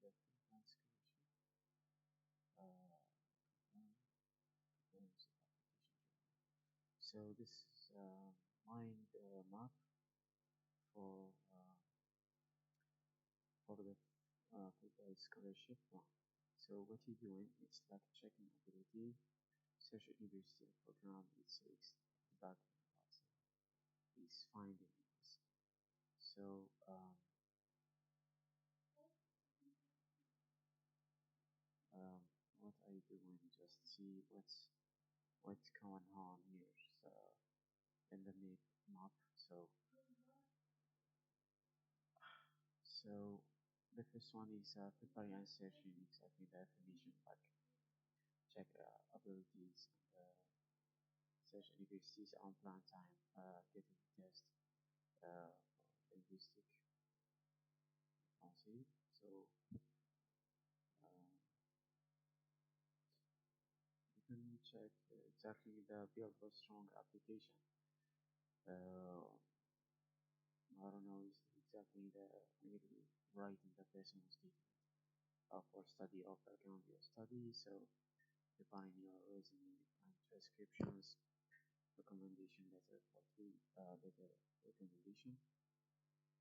the Fulbright scholarship. Comprehensive application journey. So this is mind map for the Fulbright scholarship one. So what you're doing, it's like checking ability, search university program, it says back is finding this. So what are you doing? Just see what's going on here. So in the map. So the first one is preparing and searching exactly the information, like check abilities and search universities on plan time, getting test for linguistic policy. So um, you can check exactly the build a strong application. I don't know exactly the maybe writing the personal statement for study or background your study. So define your resume and transcriptions, recommendation letter for letter recommendation.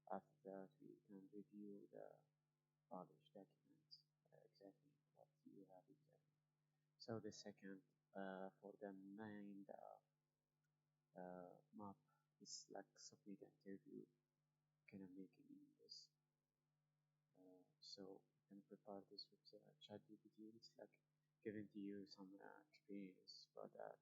After that, we can review the published documents, exactly what you have exactly. So the second, for the main map is like submit interview. Can I make it in this? So you can prepare this with ChatGPT. It's like giving to you some experience about that.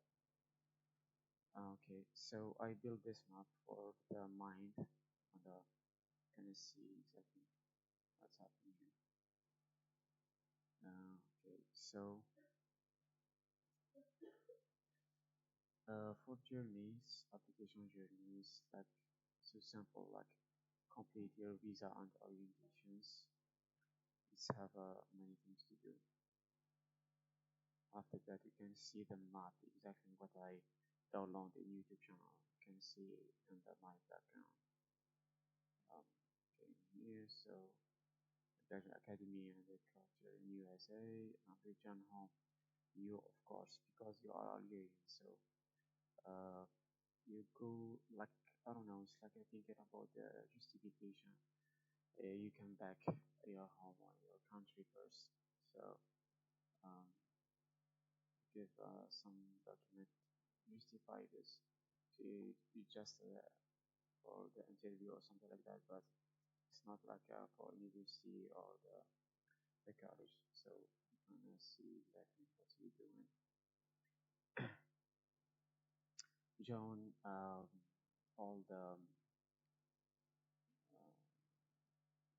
Okay, so I built this map for the mind, and can I see exactly what's happening here? Okay, so for journeys, application journeys, like so simple, like complete your visa and orientations. It's have many things to do. After that, you can see the map exactly what I download in YouTube channel. You can see under my background. Okay, here, so Graduate Academy and the culture in USA and return home. You, of course, because you are Algerian, so uh, you go like I don't know. It's like I thinking about the justification. You come back your home or your country first. So um, give some document justify this. So you just for the interview or something like that, but it's not like for university or the college. So you can see exactly what you're doing. Join all the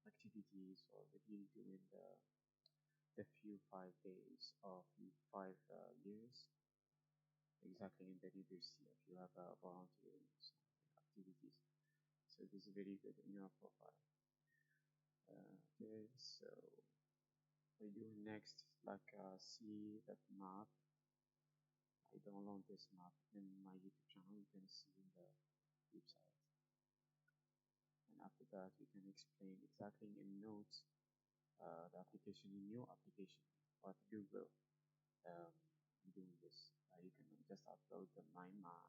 activities or what you do in the few 5 days of 5 years exactly in the university if you have volunteering activities. So this is very good in your profile. Okay, so we do next like see that map. I download this map in my YouTube channel. You can see in the website, and after that you can explain exactly in notes the application in your application what Google um, doing this. You can just upload the my map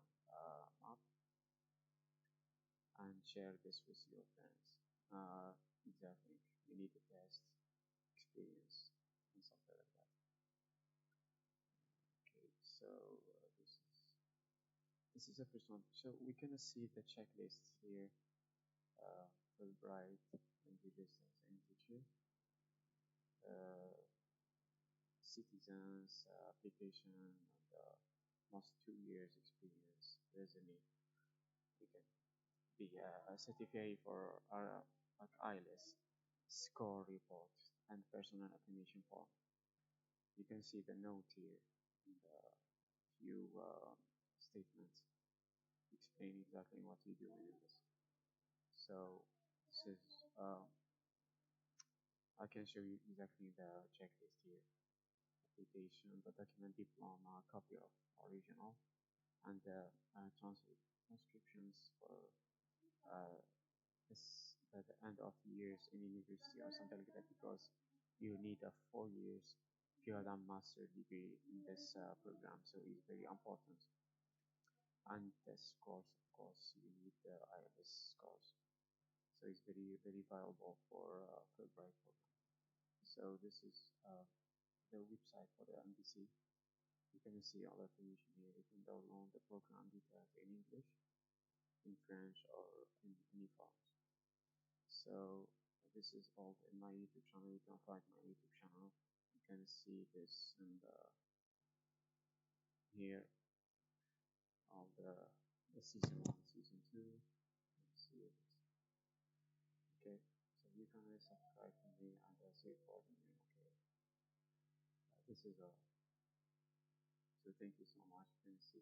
and share this with your friends. Exactly, you need the best experience and something like that. Okay, so this is the first one. So we can see the checklist here. Fulbright languages and teacher, uh, citizens application, and most 2 years experience resume. We can be a certificate for like IELTS, score report, and personal information form. You can see the note here and a few statements explain exactly what you're doing in this. So this is I can show you exactly the checklist here. Application, the document, diploma, copy of original, and the transcriptions for this at the end of years in university or something like that because you need a 4 years PLM master degree in this program, so it's very important. And this course, of course, you need the ILS scores, so it's very valuable for Fulbright program. So this is the website for the MBC. You can see all the information here. You can download the program details in English, in French, or in any forms. So this is all in my YouTube channel. You can find my YouTube channel. You can see this and here all the season 1, season 2. Let's see this. Okay, so you can subscribe to me and say for me. Okay, this is all. So thank you so much. You can see